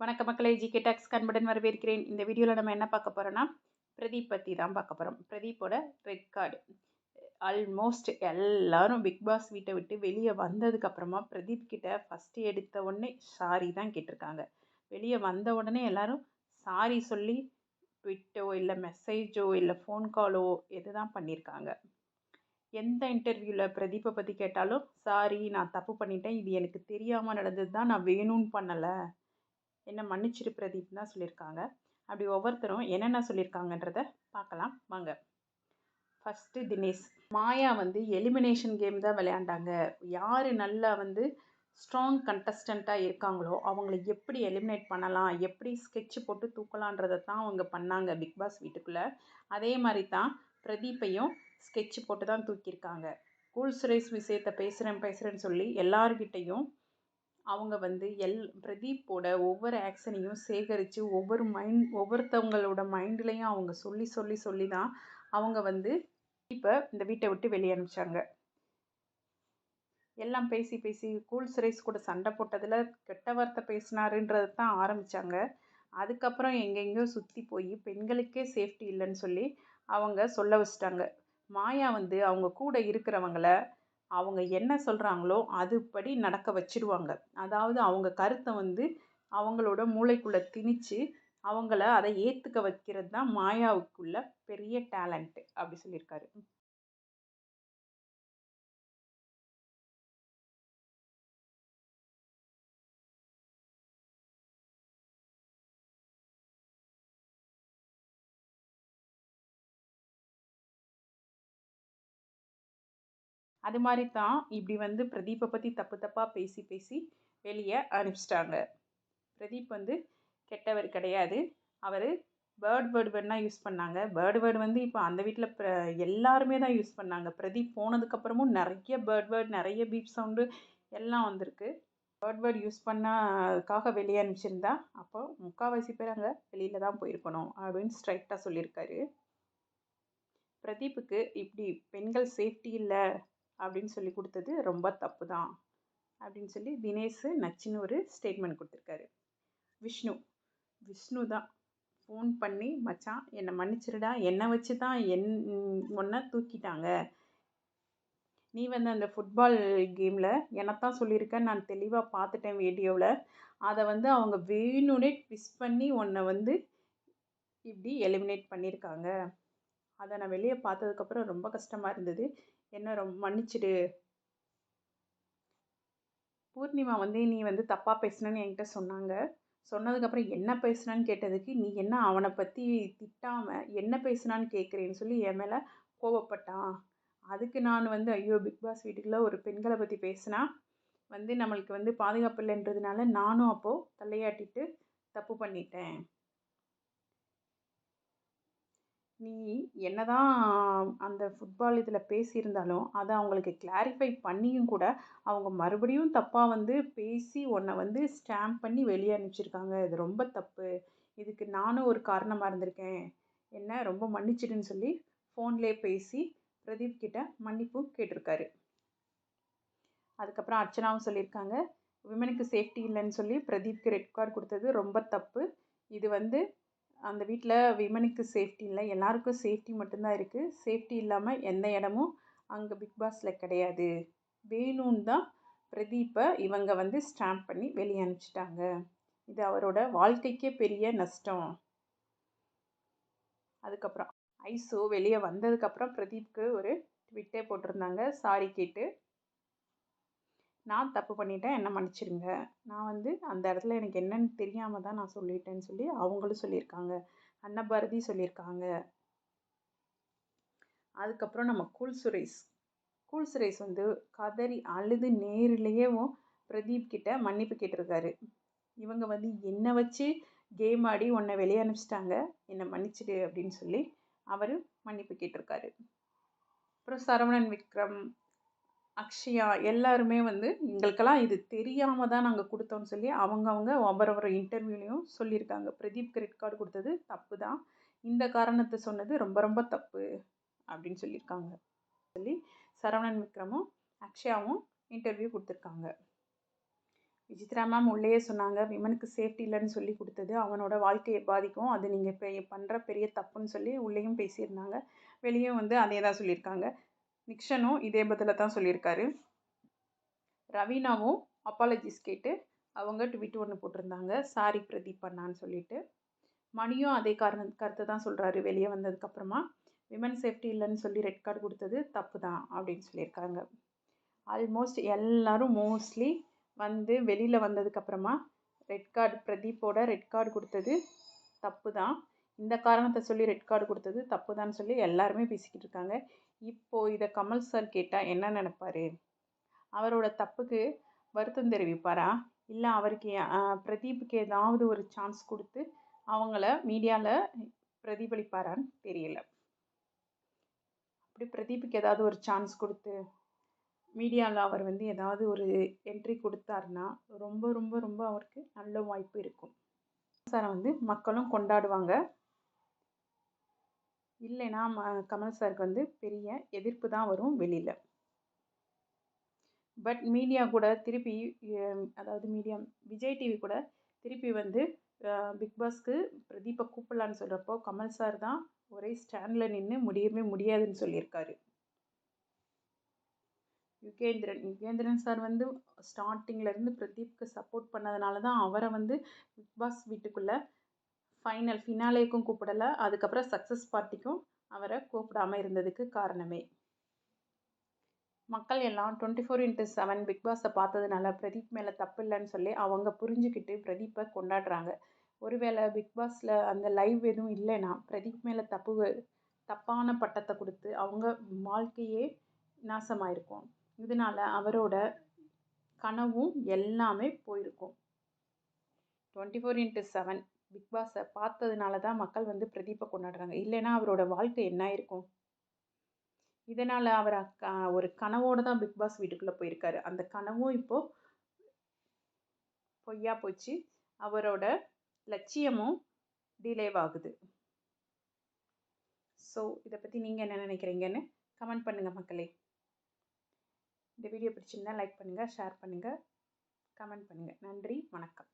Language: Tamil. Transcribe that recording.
வணக்க மக்களே, ஜிகே டாக்ஸ் கண்புடன் வரவேற்கிறேன். இந்த வீடியோவில் நம்ம என்ன பார்க்க போகிறோன்னா, பிரதீப் பற்றி தான் பார்க்க போகிறோம். பிரதீப்போட ரெட் கார்டு. ஆல்மோஸ்ட் எல்லாரும் பிக் பாஸ் வீட்டை விட்டு வெளியே வந்ததுக்கப்புறமா பிரதீப் கிட்ட ஃபஸ்ட்டு எடுத்த உடனே சாரி தான் கேட்டிருக்காங்க. வெளியே வந்த உடனே எல்லாரும் சாரி சொல்லி ட்விட்டோ இல்லை மெசேஜோ இல்லை ஃபோன் காலோ எது தான் பண்ணியிருக்காங்க. எந்த இன்டர்வியூவில் பிரதீப்பை பற்றி கேட்டாலும் சாரி, நான் தப்பு பண்ணிட்டேன், இது எனக்கு தெரியாமல் நடந்தது தான், நான் வேணும்னு பண்ணலை, என்ன மன்னிச்சிரு பிரதீப் தான் சொல்லியிருக்காங்க. அப்படி ஒவ்வொருத்தரும் என்னென்ன சொல்லியிருக்காங்கன்றத பார்க்கலாம் வாங்க. ஃபஸ்ட்டு தினேஷ். மாயா எலிமினேஷன் கேம் தான் விளையாண்டாங்க. யார் நல்லா ஸ்ட்ராங் கண்டஸ்டண்ட்டாக இருக்காங்களோ அவங்கள எப்படி எலிமினேட் பண்ணலாம், எப்படி ஸ்கெட்ச் போட்டு தூக்கலான்றதை தான் அவங்க பண்ணாங்க பிக் பாஸ் வீட்டுக்குள்ளே. அதே மாதிரி தான் பிரதீப்பையும் ஸ்கெட்ச் போட்டு தான் தூக்கியிருக்காங்க. கூல் சுரேஷ் விஷயத்தை பேசுகிறேன்னு சொல்லி எல்லார்கிட்டையும் அவங்க பிரதீப்போட ஒவ்வொரு ஆக்ஷனையும் சேகரித்து ஒவ்வொருத்தவங்களோட மைண்ட்லேயும் அவங்க சொல்லி தான் அவங்க இப்போ இந்த வீட்டை விட்டு வெளியே அனுப்பிச்சாங்க. எல்லாம் பேசி கூல் சுரேஷ் கூட சண்டை போட்டதில் கெட்ட வார்த்தை பேசினாருன்றது தான் ஆரம்பித்தாங்க. அதுக்கப்புறம் எங்கெங்கேயோ சுற்றி போய் பெண்களுக்கே சேஃப்டி இல்லைன்னு சொல்லி அவங்க சொல்ல வச்சிட்டாங்க. மாயா அவங்க கூட இருக்கிறவங்கள அவங்க என்ன சொல்கிறாங்களோ அதுபடி நடக்க வச்சிடுவாங்க. அதாவது அவங்க கருத்தை அவங்களோட மூளைக்குள்ளே திணிச்சு அவங்கள அதை ஏற்றுக்க வைக்கிறது தான் மாயாவுக்குள்ள பெரிய டேலண்ட்டு அப்படி சொல்லியிருக்காரு. அது மாதிரி தான் இப்படி பிரதீப்பை பற்றி தப்பாக பேசி வெளியே அனுப்பிச்சிட்டாங்க. பிரதீப் கெட்டவர் கிடையாது. அவர் வேர்டு வேணால் யூஸ் பண்ணாங்க. வேர்டு இப்போ அந்த வீட்டில் எல்லாருமே தான் யூஸ் பண்ணாங்க. பிரதீப் போனதுக்கப்புறமும் நிறைய வேர்டு நிறைய பீப் சவுண்டு எல்லாம் வந்திருக்கு. வேர்டு யூஸ் பண்ணதுக்காக வெளியே அனுப்பிச்சிருந்தா அப்போ முக்கால்வாசி பேர் அங்கே வெளியில் தான் போயிருக்கணும் அப்படின்னு ஸ்ட்ரைட்டாக சொல்லியிருக்காரு. பிரதீப்புக்கு இப்படி பெண்கள் சேஃப்டி இல்லை அப்படின்னு சொல்லி கொடுத்தது ரொம்ப தப்பு தான் அப்படின்னு சொல்லி தினேஷ் நச்சுன்னு ஒரு ஸ்டேட்மெண்ட் கொடுத்துருக்காரு. விஷ்ணு தான் ஃபோன் பண்ணி, மச்சான் என்னை மன்னிச்சிருடா, என்னை வச்சு தான் ஒன்றை தூக்கிட்டாங்க, நீ அந்த ஃபுட்பால் கேமில் என்னத்தான் சொல்லியிருக்கேன், நான் தெளிவாக பார்த்துட்டேன் வீடியோவில், அதை அவங்க வேணும்னே ட்விஸ்ட் பண்ணி உன்னை இப்படி எலிமினேட் பண்ணியிருக்காங்க, அதை நான் வெளியே பார்த்ததுக்கப்புறம் ரொம்ப கஷ்டமாக இருந்தது, என்ன ரொம்ப மன்னிச்சிடு. பூர்ணிமா நீ தப்பாக பேசுனேன்னு என்கிட்ட சொன்னாங்க. சொன்னதுக்கப்புறம் என்ன பேசுனான்னு கேட்டதுக்கு, நீ என்ன அவனை பற்றி திட்டாமல் என்ன பேசுனான்னு கேட்குறேன்னு சொல்லி என் மேலே கோவப்பட்டான். அதுக்கு நான் ஐயோ, பிக் பாஸ் வீட்டுக்குள்ளே ஒரு பெண்களை பற்றி பேசினா நம்மளுக்கு பாதுகாப்பு இல்லைன்றதுனால நானும் அப்போது தலையாட்டிட்டு தப்பு பண்ணிட்டேன். நீ என்னதான் அந்த ஃபுட்பால் இதில் பேசியிருந்தாலும் அதை அவங்களுக்கு கிளாரிஃபை பண்ணியும் கூட அவங்க மறுபடியும் தப்பாக பேசி உன்னை ஸ்டாம்ப் பண்ணி வெளியே அனுப்பிச்சிருக்காங்க. இது ரொம்ப தப்பு, இதுக்கு நானும் ஒரு காரணமாக இருந்திருக்கேன், என்ன ரொம்ப மன்னிச்சிடுன்னு சொல்லி ஃபோன்லேயே பேசி பிரதீப் கிட்ட மன்னிப்பும் கேட்டிருக்காரு. அதுக்கப்புறம் அர்ச்சனாவும் சொல்லியிருக்காங்க, விமனுக்கு சேஃப்டி இல்லைன்னு சொல்லி பிரதீப்க்கு ரெட் கார்டு கொடுத்தது ரொம்ப தப்பு. இது அந்த வீட்டில் விமனுக்கு சேஃப்டி இல்லை, எல்லாருக்கும் சேஃப்டி மட்டும்தான் இருக்குது. சேஃப்டி இல்லாமல் எந்த இடமும் அங்கே பிக் பாஸில் கிடையாது. வேணும்னு தான் பிரதீப்பை இவங்க ஸ்டாம்ப் பண்ணி வெளியே அனுப்பிச்சிட்டாங்க. இது அவரோட வாழ்க்கைக்கே பெரிய நஷ்டம். அதுக்கப்புறம் ஐசு வெளியே வந்ததுக்கப்புறம் பிரதீப்க்கு ஒரு ட்விட்டே போட்டிருந்தாங்க, சாரி கேட்டு, நான் தப்பு பண்ணிட்டேன், என்ன மன்னிச்சிடுங்க, நான் அந்த இடத்துல எனக்கு என்னன்னு தெரியாமல் தான் நான் சொல்லிட்டேன்னு சொல்லி அவங்களும் சொல்லியிருக்காங்க. அன்னபாரதி சொல்லியிருக்காங்க. அதுக்கப்புறம் நம்ம கூல் சுரேஷ் கதறி அழுது நேரிலேயே பிரதீப் கிட்ட மன்னிப்பு கேட்டிருக்காரு. இவங்க என்னை வச்சு கேம் ஆடி உன்னை வெளியே அனுப்பிச்சிட்டாங்க, என்னை மன்னிச்சிடு அப்படின்னு சொல்லி அவர் மன்னிப்பு கேட்டிருக்காரு. அப்புறம் சரவணன் விக்ரம், அக்ஷயா எல்லாருமே எங்களுக்கெல்லாம் இது தெரியாமல் தான் நாங்கள் கொடுத்தோன்னு சொல்லி அவங்க ஒவ்வொரு இன்டர்வியூலையும் சொல்லியிருக்காங்க. பிரதீப்க்கு ரெட் கார்டு கொடுத்தது தப்பு தான், இந்த காரணத்தை சொன்னது ரொம்ப ரொம்ப தப்பு அப்படின்னு சொல்லியிருக்காங்க சொல்லி சரவணன் விக்ரமும் அக்ஷயாவும் இன்டர்வியூ கொடுத்துருக்காங்க. விசித்ரா மேம் உள்ளேயே சொன்னாங்க, விமனுக்கு சேஃப்டி இல்லைன்னு சொல்லி கொடுத்தது அவனோட வாழ்க்கையை பாதிக்கும், அது நீங்கள் பண்ணுற பெரிய தப்புன்னு சொல்லி உள்ளேயும் பேசியிருந்தாங்க. வெளியும் வந்து அதே தான் சொல்லியிருக்காங்க. நிக்ஷனும் இதே பதில தான் சொல்லியிருக்காரு. ரவீனாவும் அப்பாலஜிஸ் கேட்டு அவங்க ட்வீட் ஒன்று போட்டிருந்தாங்க, சாரி பிரதீப் அண்ணான்னு சொல்லிட்டு. மணியும் அதே கருத்தை தான் சொல்கிறாரு. வெளியே வந்ததுக்கப்புறமா விமன் சேஃப்டி இல்லைன்னு சொல்லி ரெட் கார்டு கொடுத்தது தப்பு தான் அப்படின்னு சொல்லியிருக்காங்க. ஆல்மோஸ்ட் எல்லோரும் மோஸ்ட்லி வந்து வெளியில் வந்ததுக்கப்புறமா பிரதீப்போட ரெட் கார்டு கொடுத்தது தப்பு தான், இந்த காரணத்தை சொல்லி ரெட் கார்டு கொடுத்தது தப்பு தான் சொல்லி எல்லாருமே பேசிக்கிட்டு இருக்காங்க. இப்போது இதை கமல் சார் கேட்டால் என்ன நினைப்பார்? அவரோட தப்புக்கு வருத்தம் தெரிவிப்பாரா, இல்லை அவருக்கு பிரதீப்புக்கு ஏதாவது ஒரு சான்ஸ் கொடுத்து அவங்கள மீடியாவில் பிரதிபலிப்பாரான்னு தெரியல. அப்படி பிரதீப்புக்கு ஏதாவது ஒரு சான்ஸ் கொடுத்து மீடியாவில் அவர் வந்து ஏதாவது ஒரு என்ட்ரி கொடுத்தாருன்னா ரொம்ப ரொம்ப ரொம்ப அவருக்கு நல்ல வாய்ப்பு இருக்கும். சாரை வந்து மக்களும் கொண்டாடுவாங்க. இல்லைன்னா கமல் சாருக்கு வந்து பெரிய எதிர்ப்பு தான் வரும் வெளியில். பட் மீடியா கூட திருப்பி, அதாவது மீடியா விஜய் டிவி கூட திருப்பி வந்து பிக் பாஸ்க்கு பிரதீப்பை கூப்பிடலான்னு சொல்கிறப்போ கமல் சார் தான் ஒரே ஸ்டாண்டில் நின்று முடியவே முடியாதுன்னு சொல்லியிருக்காரு. யுகேந்திரன் சார் வந்து ஸ்டார்டிங்லேருந்து பிரதீப்க்கு சப்போர்ட் பண்ணதுனால தான் அவரை வந்து பிக் பாஸ் வீட்டுக்குள்ளே ஃபினாலேக்கும் கூப்பிடலை, அதுக்கப்புறம் சக்ஸஸ் பார்ட்டிக்கும் அவரை கூப்பிடாமல் இருந்ததுக்கு காரணமே. மக்கள் எல்லாம் 24x7 பிக் பாஸை பார்த்ததுனால பிரதீப் மேலே தப்பு இல்லைன்னு சொல்லி அவங்க புரிஞ்சுக்கிட்டு பிரதீப்பை கொண்டாடுறாங்க. ஒருவேளை பிக் பாஸில் அந்த லைவ் எதுவும் இல்லைன்னா பிரதீப் மேலே தப்பான பட்டத்தை கொடுத்து அவங்க வாழ்க்கையே நாசமாயிருக்கும். இதனால் அவரோட கனவும் எல்லாமே போயிருக்கும். 24x7 பிக் பாஸை பார்த்ததுனால தான் மக்கள் வந்து பிரதீப்பை கொண்டாடுறாங்க. இல்லைன்னா அவரோட வாழ்க்கை என்ன ஆயிருக்கும்? இதனால் அவர் ஒரு கனவோடு தான் பிக் பாஸ் வீட்டுக்குள்ளே போயிருக்காரு. அந்த கனவும் இப்போது பொய்யா போச்சு. அவரோட லட்சியமும் டிலேவாகுது. ஸோ இதை பற்றி நீங்கள் என்ன நினைக்கிறீங்கன்னு கமெண்ட் பண்ணுங்கள் மக்களே. இந்த வீடியோ பிடிச்சிருந்தால் லைக் பண்ணுங்கள், ஷேர் பண்ணுங்கள், கமெண்ட் பண்ணுங்கள். நன்றி, வணக்கம்.